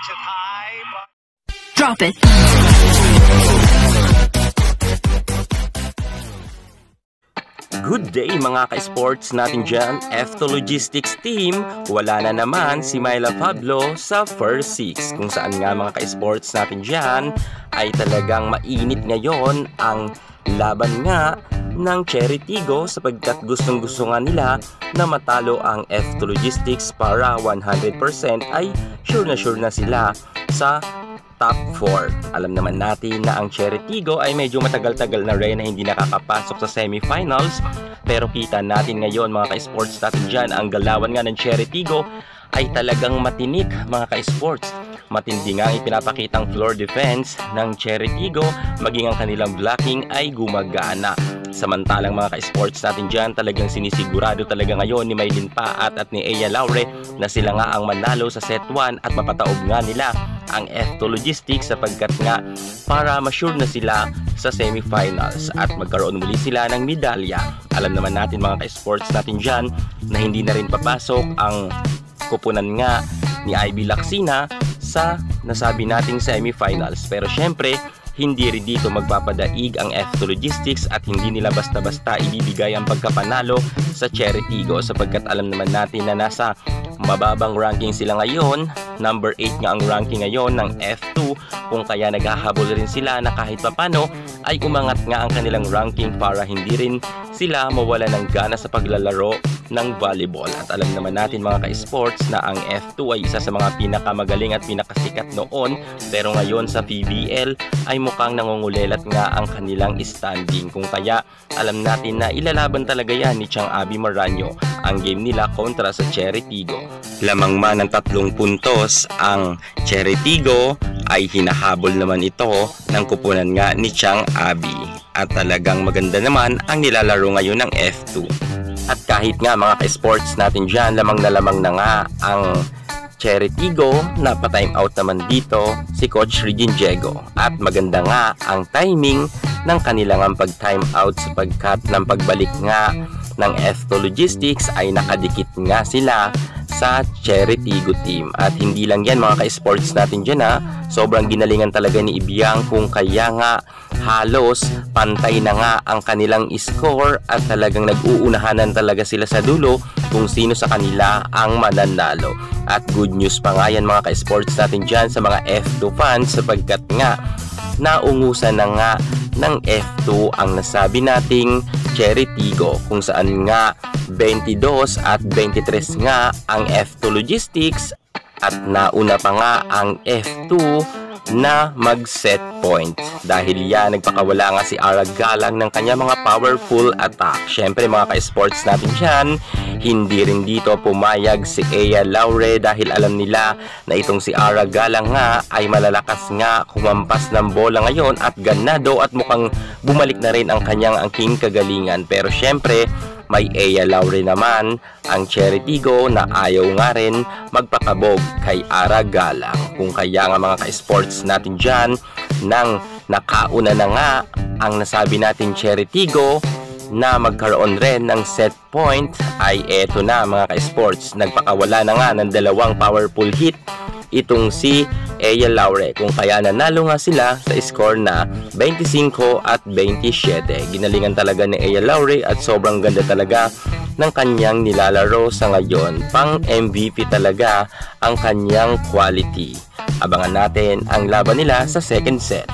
Takes it high. Drop it. Good day mga ka-sports natin dyan, F2 Logistics team. Wala na naman si Myla Pablo sa first six. Kung saan nga mga ka-sports natin dyan ay talagang mainit ngayon ang laban nga ng Cherry Tigo sapagkat gustong-gusto nga nila na matalo ang F2 Logistics para 100% ay sure na sila sa top 4. Alam naman natin na ang Cherry Tigo ay medyo matagal-tagal na rin na hindi nakakapasok sa semifinals. Pero kita natin ngayon mga ka-sports natin dyan, ang galawan nga ng Cherry Tigo ay talagang matinik mga ka-sports. Matindi nga ang ipinapakitang floor defense ng Cherry Tigo, maging ang kanilang blocking ay gumagana. Samantalang mga ka-sports natin dyan, talagang sinisigurado talaga ngayon ni Maylin Paat at ni Ea Laure na sila nga ang manalo sa set 1 at mapataob nga nila ang F2 Logistics sapagkat nga para ma-sure na sila sa semifinals at magkaroon muli sila ng medalya. Alam naman natin mga ka-sports natin dyan na hindi na rin papasok ang kupunan nga ni Ivy Lacsina sa nasabi nating semifinals. Pero syempre, hindi rin dito magpapadaig ang F2 Logistics at hindi nila basta-basta ibibigay ang pagkapanalo sa Cherry Tigo sapagkat alam naman natin na nasa mababang ranking sila ngayon. Number 8 nga ang ranking ngayon ng F2, kung kaya naghahabol rin sila na kahit papano ay umangat nga ang kanilang ranking para hindi rin sila mawala ng gana sa paglalaro ng volleyball. At alam naman natin mga ka-sports na ang F2 ay isa sa mga pinakamagaling at pinakasikat noon, pero ngayon sa PBL ay mukhang nangungulelat nga ang kanilang standing. Kung kaya alam natin na ilalaban talaga yan ni Chang Abby Maranyo ang game nila kontra sa Cherry Tigo. Lamang man ng 3 puntos ang Cherry Tigo ay hinahabol naman ito ng kupunan nga ni Chang Abby. At talagang maganda naman ang nilalaro ngayon ng F2. At kahit nga mga ka-sports natin dyan, lamang na nga ang Cherry Tigo, napa-time out naman dito si Coach Regine Diego. At maganda nga ang timing ng kanilang pag-time out sapagkat ng pagbalik nga ng F2 Logistics ay nakadikit nga sila sa Cherry Tigo team. At hindi lang yan mga ka-sports natin dyan sobrang ginalingan talaga ni Ibiang kung kaya nga halos pantay na nga ang kanilang score at talagang nag-uunahanan talaga sila sa dulo kung sino sa kanila ang mananalo. At good news pa nga yan mga ka-sports natin dyan sa mga F2 fans sapagkat nga naungusan na nga ng F2 ang nasabi nating Cherry Tigo kung saan nga 22 at 23 nga ang F2 Logistics at nauna pa nga ang F2 na mag-set point. Dahil yan, nagpakawala nga si Ara Galang ng kanya mga powerful attack. Syempre mga ka-sports natin dyan, hindi rin dito pumayag si Ea Laure dahil alam nila na itong si Ara Galang nga ay malalakas nga kumampas ng bola ngayon at ganado at mukhang bumalik na rin ang kanyang angking kagalingan. Pero syempre, may Ea Laure naman ang Cherry Tigo na ayaw nga rin magpakabog kay Ara Galang. Kung kaya nga mga ka-sports natin dyan, nang nakauna na nga ang nasabi natin Cherry Tigo na magkaroon rin ng set point ay eto na mga ka-sports. Nagpakawala na nga ng 2 powerful hit itong si Ea Laure kung kaya nanalo nga sila sa score na 25 at 27. Ginalingan talaga ni Ea Laure at sobrang ganda talaga ng kanyang nilalaro sa ngayon. Pang MVP talaga ang kanyang quality. Abangan natin ang laban nila sa second set.